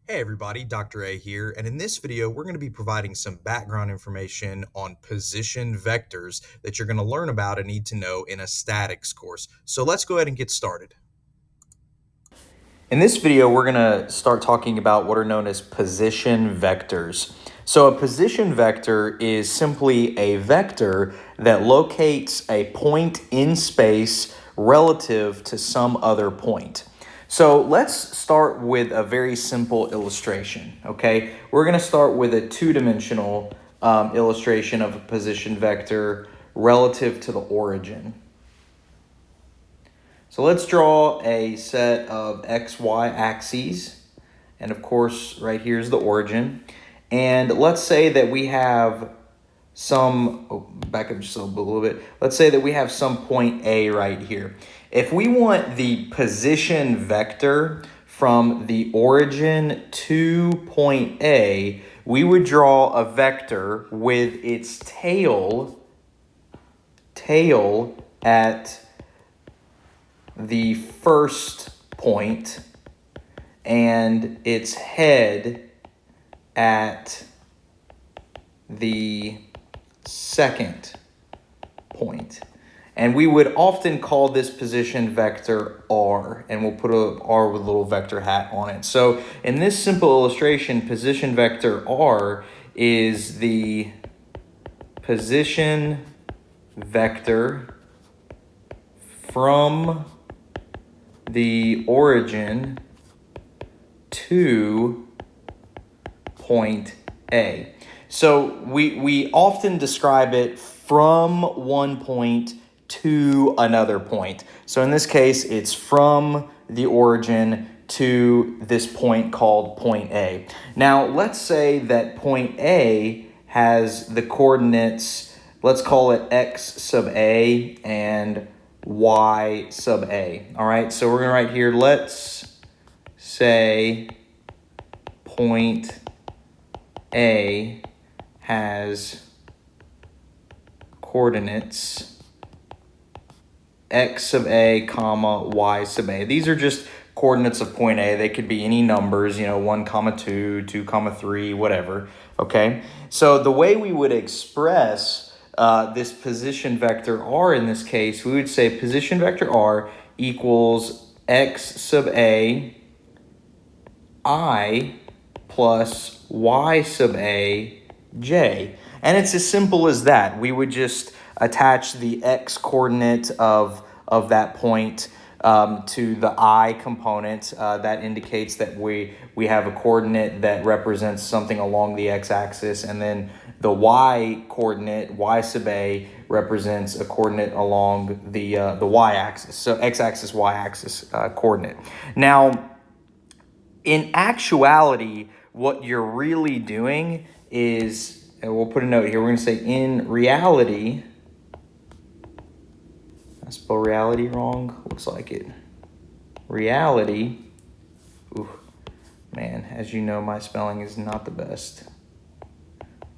Hey everybody, Dr. A here, and in this video we're going to be providing some background information on position vectors that you're going to learn about and need to know in a statics course. So let's go ahead and get started. In this video we're going to start talking about what are known as position vectors. So a position vector is simply a vector that locates a point in space relative to some other point. So let's start with a very simple illustration, okay? We're going to start with a two-dimensional illustration of a position vector relative to the origin. So let's draw a set of XY axes, and of course right here is the origin. And let's say that we have back up just a little bit. Let's say that we have some point A right here. If we want the position vector from the origin to point A, we would draw a vector with its tail at the first point and its head at the second point. And we would often call this position vector R, and we'll put a R with a little vector hat on it. So in this simple illustration, position vector R is the position vector from the origin to point A. So we often describe it from one point to another point. So in this case, it's from the origin to this point called point A. Now, let's say that point A has the coordinates, let's call it x sub A and y sub A. All right, so we're going to write here, let's say point A has coordinates x sub A, comma, y sub A. These are just coordinates of point A. They could be any numbers, 1, 2, 2, 3, whatever, okay? So the way we would express this position vector R in this case, we would say position vector R equals x sub A I plus y sub A j. And it's as simple as that. We would just attach the x coordinate of that point to the I component. That indicates that we have a coordinate that represents something along the x-axis, and then the y coordinate, y sub A, represents a coordinate along the y-axis. So x-axis, y-axis coordinate. Now, in actuality, what you're really doing is, and we'll put a note here, we're going to say in reality, I spell reality wrong, looks like it. Reality, man, as you know, my spelling is not the best.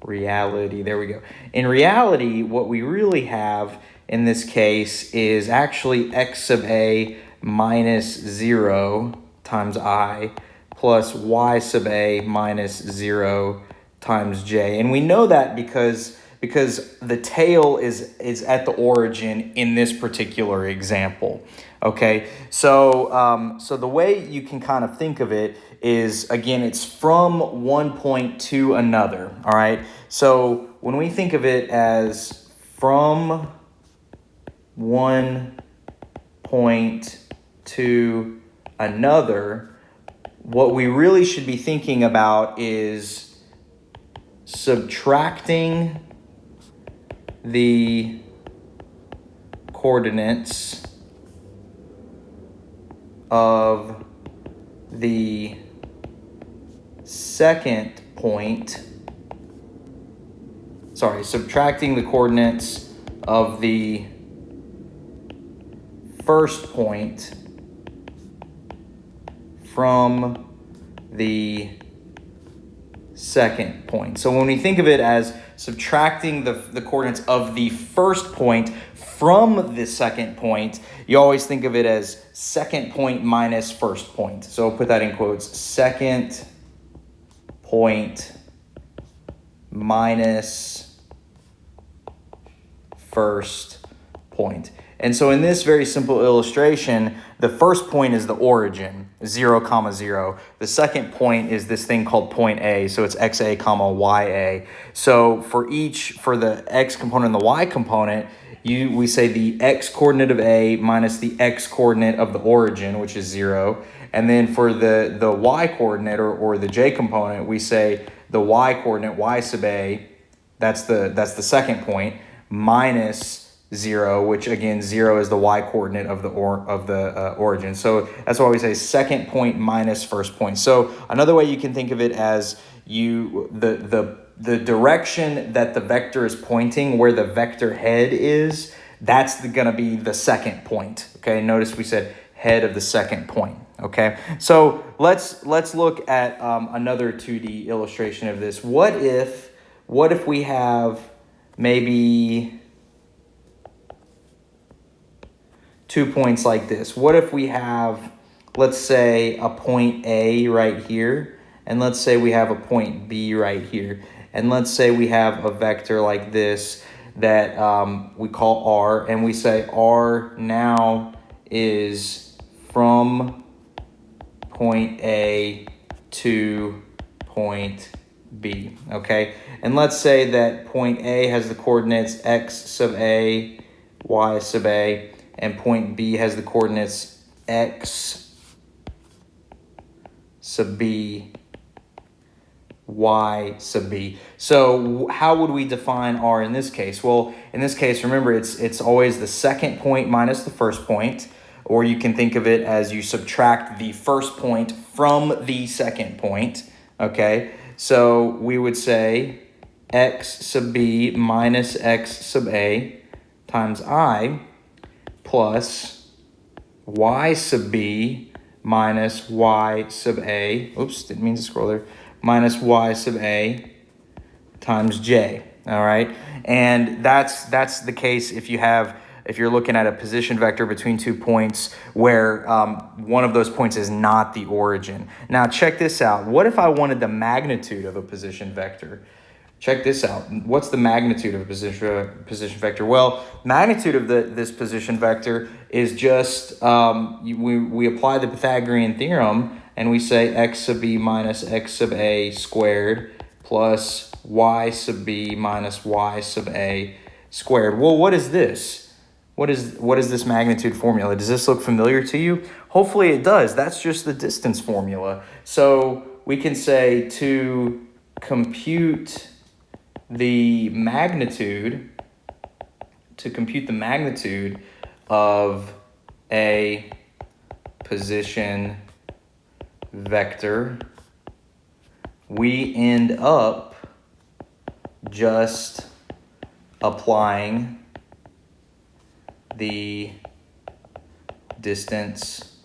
Reality, there we go. In reality, what we really have in this case is actually x sub A minus 0 times I plus y sub A minus 0 times j. And we know that because the tail is at the origin in this particular example. Okay, so the way you can kind of think of it is, again, it's from one point to another. All right, so when we think of it as from one point to another, what we really should be thinking about is subtracting the coordinates of the second point, subtracting the coordinates of the first point from the second point. So when we think of it as subtracting the coordinates of the first point from the second point, you always think of it as second point minus first point. So put that in quotes, second point minus first point. And so in this very simple illustration, the first point is the origin, 0, 0. The second point is this thing called point A, so it's xa, ya. So for the x component and the y component, we say the x coordinate of A minus the x coordinate of the origin, which is 0. And then for the y coordinate or the j component, we say the y coordinate, y sub A, that's the second point, minus 0, which again 0 is the y coordinate of the origin. So that's why we say second point minus first point. So another way you can think of it as the direction that the vector is pointing, where the vector head is, that's going to be the second point. Okay, notice we said head of the second point. Okay, so let's look at another 2D illustration of this. What if we have maybe 2 points like this? What if we have, let's say, a point A right here, and let's say we have a point B right here, and let's say we have a vector like this that we call R, and we say R now is from point A to point B, okay? And let's say that point A has the coordinates x sub A, y sub A, and point B has the coordinates x sub B, y sub B. So how would we define R in this case? Well, in this case, remember, it's always the second point minus the first point, or you can think of it as you subtract the first point from the second point, okay? So we would say x sub B minus x sub A times I plus y sub B minus y sub A, oops, didn't mean to scroll there, minus y sub A times j, all right? And that's the case if you're looking at a position vector between 2 points where one of those points is not the origin. Now check this out. What if I wanted the magnitude of a position vector? Check this out. What's the magnitude of a position vector? Well, magnitude of this position vector is just, we apply the Pythagorean theorem and we say x sub B minus x sub A squared plus y sub B minus y sub A squared. Well, what is this? What is this magnitude formula? Does this look familiar to you? Hopefully it does. That's just the distance formula. So we can say to compute the magnitude of a position vector, we end up just applying the distance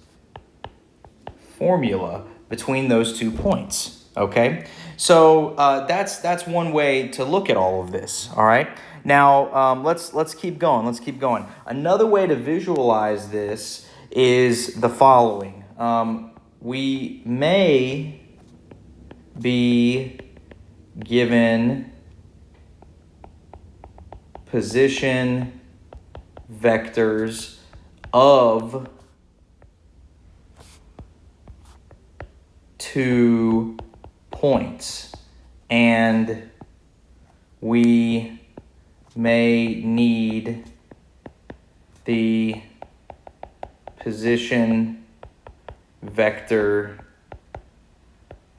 formula between those 2 points, okay? So that's one way to look at all of this, all right? Now, let's keep going. Let's keep going. Another way to visualize this is the following. We may be given position vectors of 2 points, and we may need the position vector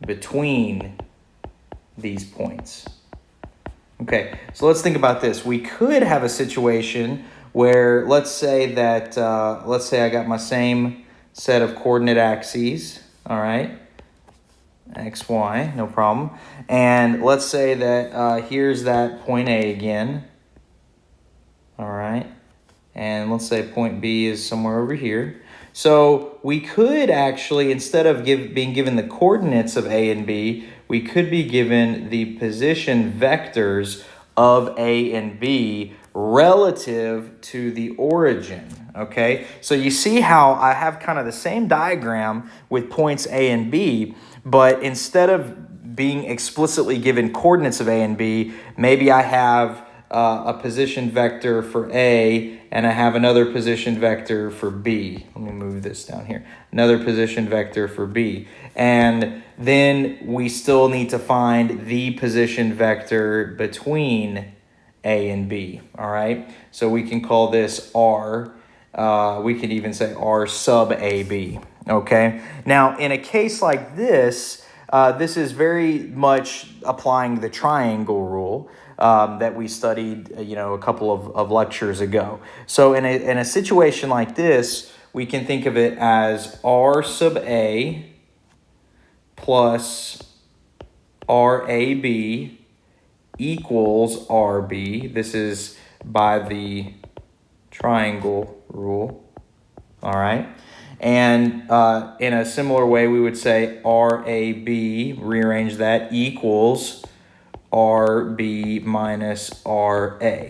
between these points. Okay, so let's think about this. We could have a situation where let's say I got my same set of coordinate axes, all right? X, Y, no problem. And let's say that here's that point A again, all right? And let's say point B is somewhere over here. So we could actually, instead of being given the coordinates of A and B, we could be given the position vectors of A and B relative to the origin, okay? So you see how I have kind of the same diagram with points A and B, but instead of being explicitly given coordinates of A and B, maybe I have a position vector for A and I have another position vector for B. Let me move this down here. Another position vector for B. And then we still need to find the position vector between A and B, all right? So we can call this R. We could even say R sub AB, okay? Now, in a case like this, this is very much applying the triangle rule that we studied, a couple of lectures ago. So in a situation like this, we can think of it as R sub A plus RAB equals RB. This is by the triangle rule, all right? And in a similar way, we would say RAB, rearrange that, equals RB minus RA.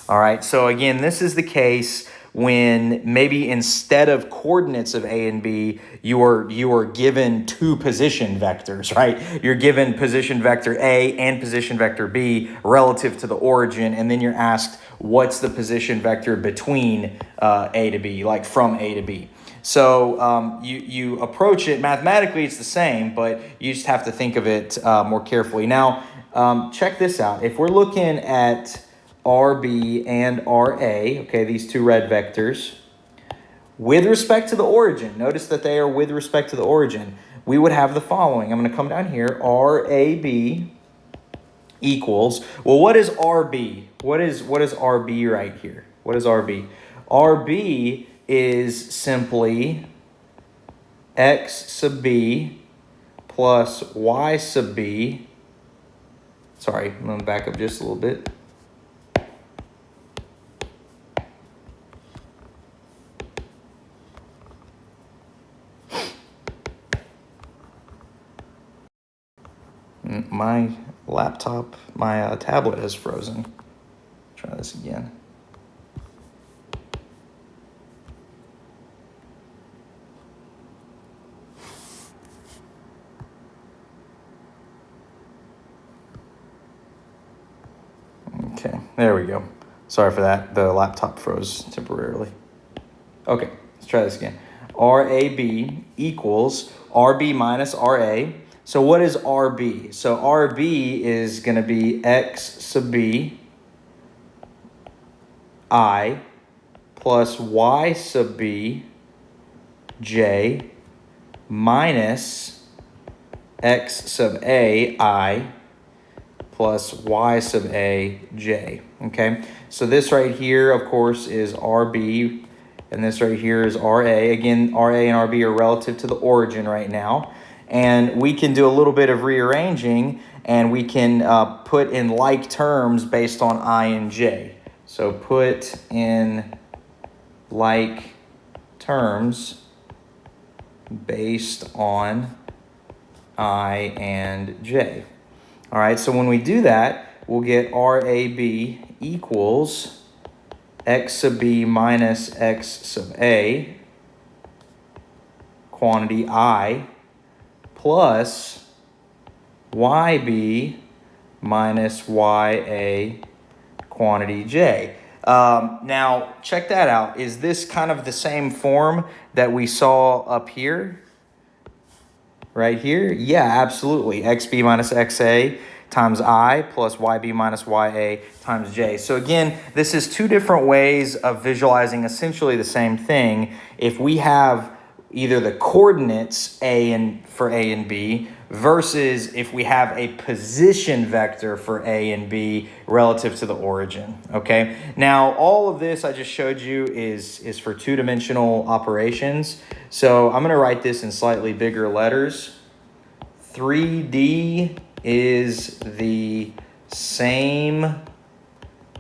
All right, so again, this is the case when maybe instead of coordinates of A and B, you are given two position vectors, right? You're given position vector A and position vector B relative to the origin, and then you're asked what's the position vector between A to B, like from A to B. So you approach it, mathematically it's the same, but you just have to think of it more carefully. Now, check this out. If we're looking at RB and RA, okay, these two red vectors, with respect to the origin, notice that they are with respect to the origin, we would have the following. I'm going to come down here, RAB equals, well, what is RB? What is RB right here? What is RB? RB is simply X sub B plus Y sub B. Sorry, I'm going to back up just a little bit. My laptop, my tablet has frozen. Try this again. Okay, there we go. Sorry for that. The laptop froze temporarily. Okay, let's try this again. RAB equals RB minus RA. So what is RB? So RB is going to be X sub B I plus Y sub B J minus X sub A I plus Y sub A J. Okay, so this right here, of course, is RB, and this right here is RA. Again, RA and RB are relative to the origin right now. And we can do a little bit of rearranging, and we can put in like terms based on I and J. So put in like terms based on I and J. All right, so when we do that, we'll get RAB equals X sub B minus X sub A, quantity I, plus YB minus YA, quantity J. Now, check that out. Is this kind of the same form that we saw up here? Right here? Yeah, absolutely. XB minus XA times I plus YB minus YA times J. So again, this is two different ways of visualizing essentially the same thing. If we have either the coordinates for A and B versus if we have a position vector for A and B relative to the origin, okay? Now, all of this I just showed you is for two-dimensional operations. So I'm going to write this in slightly bigger letters. 3D is the same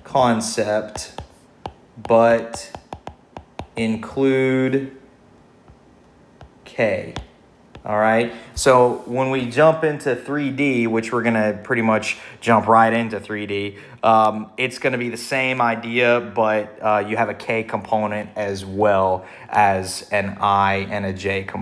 concept, but include K. All right, so when we jump into 3D, which we're going to pretty much jump right into 3D, it's going to be the same idea, but you have a K component as well as an I and a J component.